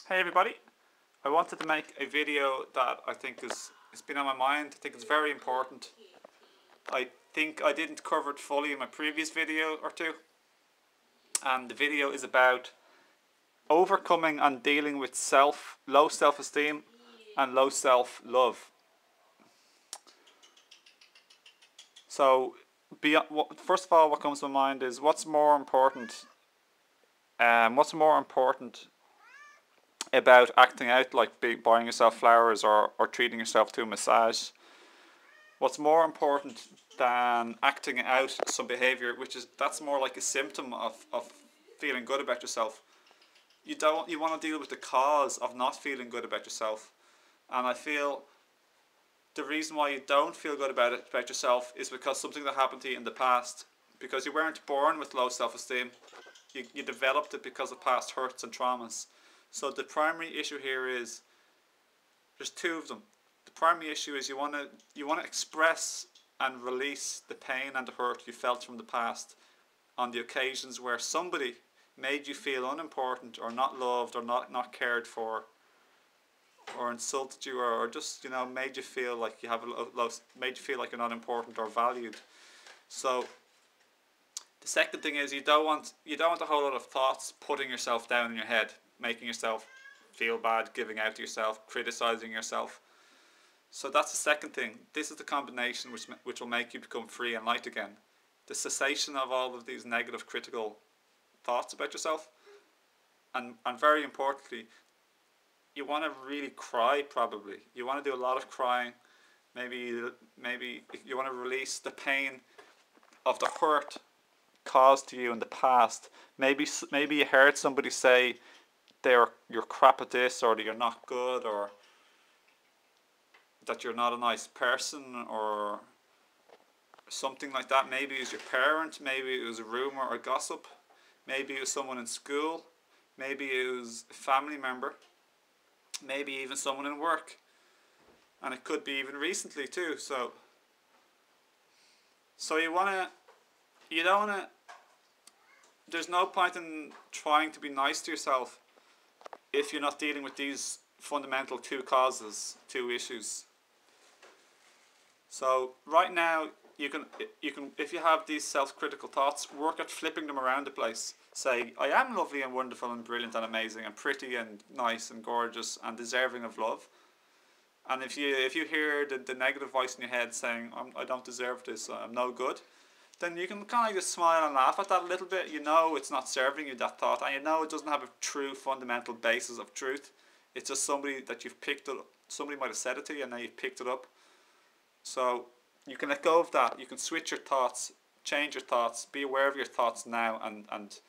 Hey everybody, I wanted to make a video that I think it's been on my mind. I think it's very important. I think I didn't cover it fully in my previous video or two, and the video is about overcoming and dealing with low self-esteem and low self-love. So first of all, what comes to my mind is what's more important about acting out, like buying yourself flowers or treating yourself to a massage. What's more important than acting out some behavior, that's more like a symptom of feeling good about yourself. You want to deal with the cause of not feeling good about yourself. And I feel the reason why you don't feel good about yourself is because something that happened to you in the past. Because you weren't born with low self-esteem. You developed it because of past hurts and traumas. So the primary issue here is, there's two of them. The primary issue is you want to express and release the pain and the hurt you felt from the past on the occasions where somebody made you feel unimportant or not loved or not cared for, or insulted you, or just made you feel like made you feel like you're not important or valued. So the second thing is you don't want a whole lot of thoughts putting yourself down in your head, making yourself feel bad, giving out to yourself, criticizing yourself. So that's the second thing. This is the combination which will make you become free and light again. The cessation of all of these negative, critical thoughts about yourself. And very importantly, you want to really cry probably. You want to do a lot of crying. Maybe you want to release the pain of the hurt caused to you in the past. Maybe you heard somebody say you're crap at this, or that you're not good, or that you're not a nice person, or something like that. Maybe it was your parent, maybe it was a rumor or gossip, maybe it was someone in school, maybe it was a family member, maybe even someone in work, and it could be even recently too. So there's no point in trying to be nice to yourself if you're not dealing with these fundamental two issues. So right now, you can if you have these self-critical thoughts, work at flipping them around the place. Say, I am lovely and wonderful and brilliant and amazing and pretty and nice and gorgeous and deserving of love. And if you hear the negative voice in your head saying, I don't deserve this, I'm no good, then you can kind of just smile and laugh at that a little bit. You know it's not serving you, that thought, and you know it doesn't have a true fundamental basis of truth. It's just somebody that you've picked up. Somebody might have said it to you and now you've picked it up. So you can let go of that. You can switch your thoughts, change your thoughts, be aware of your thoughts now, and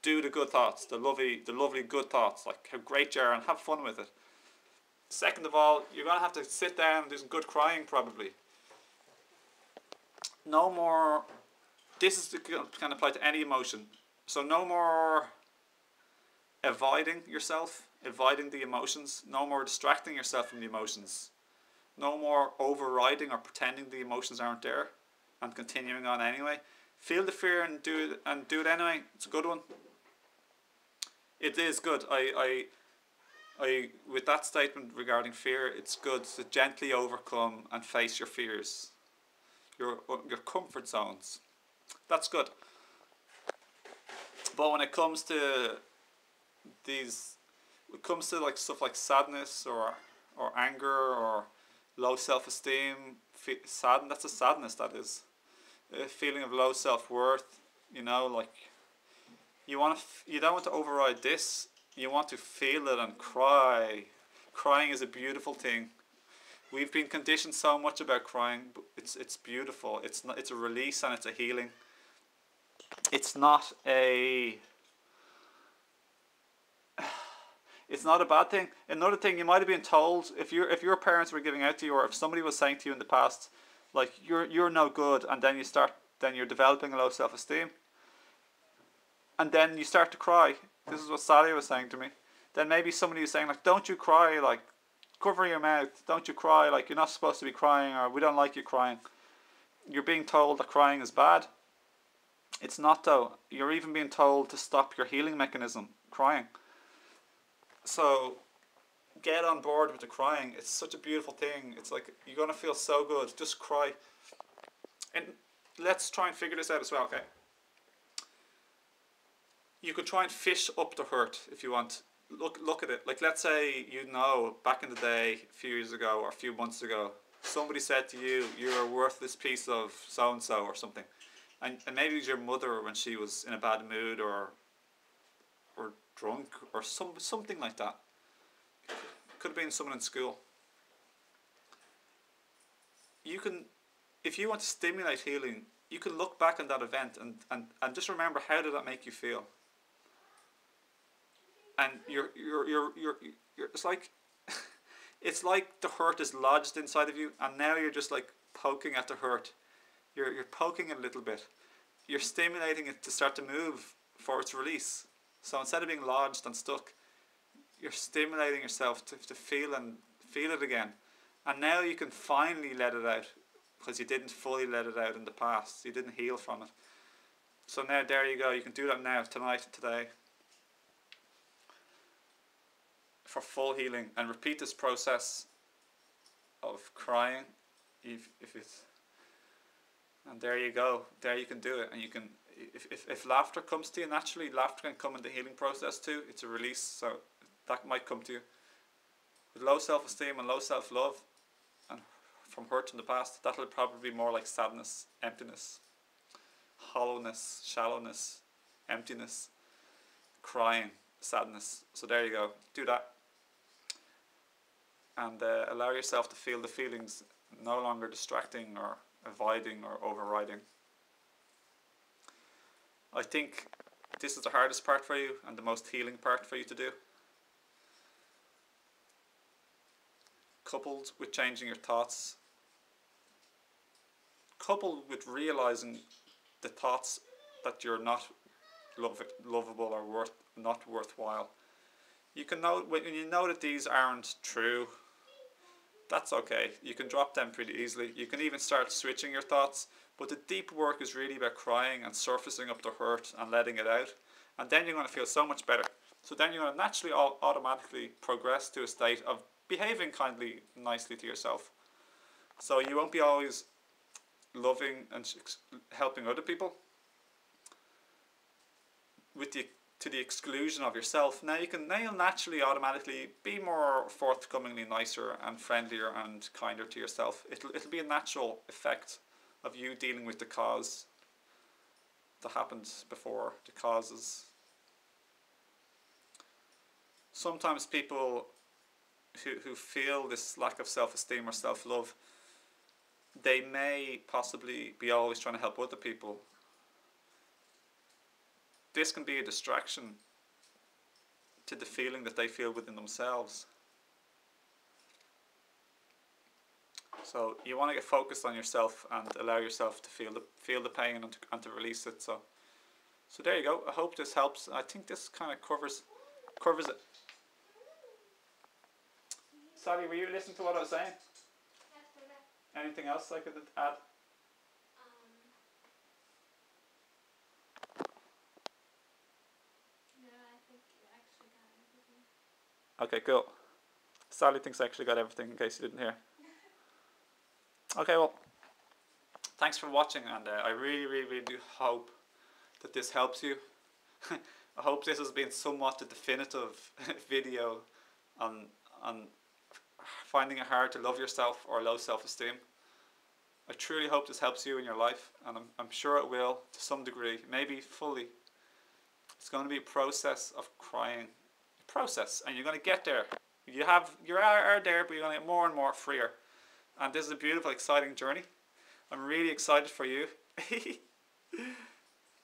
do the good thoughts, the lovely good thoughts, like how great you are, and have fun with it. Second of all, you're going to have to sit down and do some good crying probably. No more. This can apply to any emotion. So no more avoiding yourself, avoiding the emotions. No more distracting yourself from the emotions. No more overriding or pretending the emotions aren't there and continuing on anyway. Feel the fear and do it anyway. It's a good one. It is good. I with that statement regarding fear, it's good to gently overcome and face your fears, your comfort zones. That's good. But when it comes to like stuff like sadness or anger or low self-esteem, that's a sadness, that is. A feeling of low self-worth, like you don't want to override this. You want to feel it and cry. Crying is a beautiful thing. We've been conditioned so much about crying, but it's beautiful. It's a release and it's a healing. It's not a bad thing. Another thing, you might have been told, if your parents were giving out to you, or if somebody was saying to you in the past, like you're no good, and then you're developing a low self-esteem, and then you start to cry. This is what Sally was saying to me. Then maybe somebody was saying, like, don't you cry, like, cover your mouth, don't you cry, like, you're not supposed to be crying, or we don't like you crying. You're being told that crying is bad. It's not though. You're even being told to stop your healing mechanism, crying. So get on board with the crying. It's such a beautiful thing. It's like you're gonna feel so good. Just cry. And let's try and figure this out as well, okay? You could try and fish up the hurt if you want. Look at it. Like, let's say, you know, back in the day, a few years ago or a few months ago, somebody said to you, you're a worthless piece of so-and-so or something. And maybe it was your mother when she was in a bad mood or drunk or something like that. Could have been someone in school. You can, if you want to stimulate healing, you can look back on that event and just remember, how did that make you feel? And you're it's like it's like the hurt is lodged inside of you, and now you're just like poking at the hurt. You're poking it a little bit. You're stimulating it to start to move for its release. So instead of being lodged and stuck, you're stimulating yourself to feel it again. And now you can finally let it out, because you didn't fully let it out in the past. You didn't heal from it. So now there you go. You can do that now, tonight, today, for full healing, and repeat this process of crying if it's, and there you go. There you can do it. And you can, if laughter comes to you naturally, laughter can come in the healing process too. It's a release, so that might come to you. With low self-esteem and low self-love and from hurt in the past, that'll probably be more like sadness, emptiness, hollowness, shallowness, emptiness, crying, sadness. So there you go. Do that. And allow yourself to feel the feelings, no longer distracting or avoiding or overriding. I think this is the hardest part for you and the most healing part for you to do. Coupled with changing your thoughts, coupled with realizing the thoughts that you're not lovable or not worthwhile. You can know, when you know that these aren't true, that's okay. You can drop them pretty easily. You can even start switching your thoughts, but the deep work is really about crying and surfacing up the hurt and letting it out, and then you're going to feel so much better. So then you're going to naturally automatically progress to a state of behaving kindly, nicely to yourself. So you won't be always loving and helping other people to the exclusion of yourself. Now you'll naturally automatically be more forthcomingly nicer and friendlier and kinder to yourself. It'll be a natural effect of you dealing with the cause that happened before, the causes. Sometimes people who feel this lack of self-esteem or self-love, they may possibly be always trying to help other people. This can be a distraction to the feeling that they feel within themselves. So you want to get focused on yourself and allow yourself to feel the pain and to release it. So there you go. I hope this helps. I think this kind of covers it. Sally, were you listening to what I was saying? Yes, anything else I could add? Okay, cool. Sally thinks I actually got everything, in case you didn't hear. Okay, well, thanks for watching, and I really, really, really do hope that this helps you. I hope this has been somewhat a definitive video on finding it hard to love yourself or low self-esteem. I truly hope this helps you in your life, and I'm sure it will to some degree, maybe fully. It's going to be a process of crying. Process, and you're going to get there. You are there, but you're going to get more and more freer. And this is a beautiful, exciting journey. I'm really excited for you.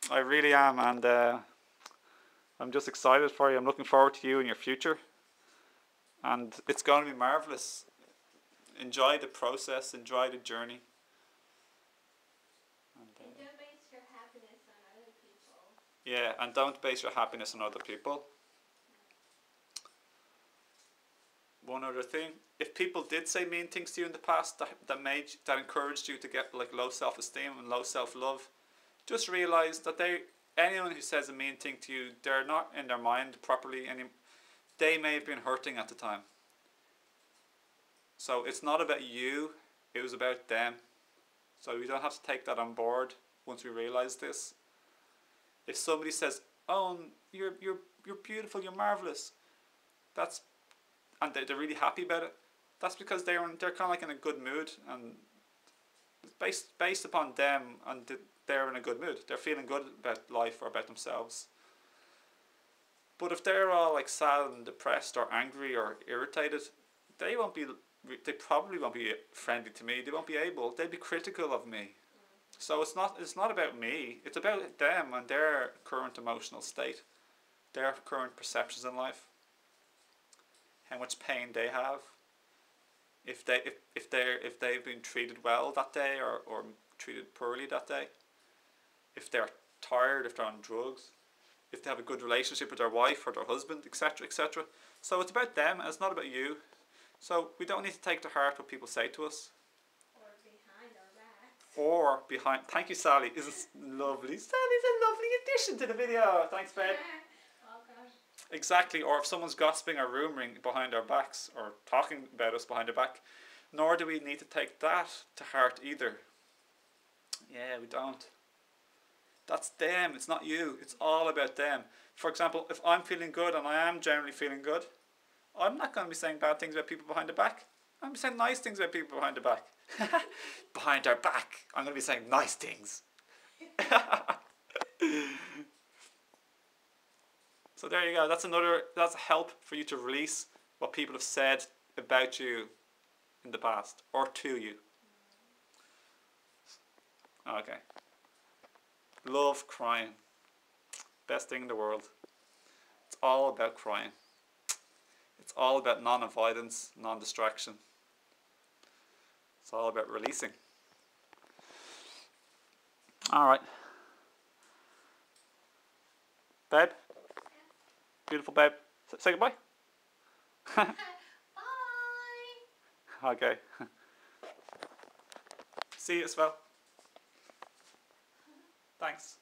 I really am, and I'm just excited for you. I'm looking forward to you in your future, and it's going to be marvelous. Enjoy the process, enjoy the journey. And don't base your happiness on other people. Yeah, and don't base your happiness on other people. One other thing, if people did say mean things to you in the past that encouraged you to get like low self-esteem and low self-love, just realize that anyone who says a mean thing to you, they're not in their mind properly they may have been hurting at the time. So it's not about you, it was about them. So we don't have to take that on board once we realise this. If somebody says, "Oh, you're beautiful, you're marvellous," and they're really happy about it, that's because they're kind of like in a good mood, and it's based upon them, and they're in a good mood. They're feeling good about life or about themselves. But if they're all like sad and depressed or angry or irritated, they probably won't be friendly to me. They won't be able. They'd be critical of me. So it's not about me. It's about them and their current emotional state, their current perceptions in life, how much pain they have. If they've been treated well that day or treated poorly that day. If they're tired, if they're on drugs, if they have a good relationship with their wife or their husband, etc., etc. So it's about them and it's not about you. So we don't need to take to heart what people say to us. Or behind. Thank you, Sally. Isn't lovely? Sally's a lovely addition to the video. Thanks, babe. Oh, God. Exactly. Or if someone's gossiping or rumouring behind our backs or talking about us behind our back, nor do we need to take that to heart either. Yeah, we don't. That's them. It's not you. It's all about them. For example, if I'm feeling good and I am generally feeling good, I'm not going to be saying bad things about people behind the back. I'm going to be saying nice things about people behind the back. Behind our back. I'm going to be saying nice things. So there you go. That's a help for you to release what people have said about you in the past or to you. Okay. Love crying. Best thing in the world. It's all about crying. It's all about non-avoidance, non-distraction. It's all about releasing. Alright. Babe? Beautiful babe. Say goodbye. Bye. Okay. See you as well. Thanks.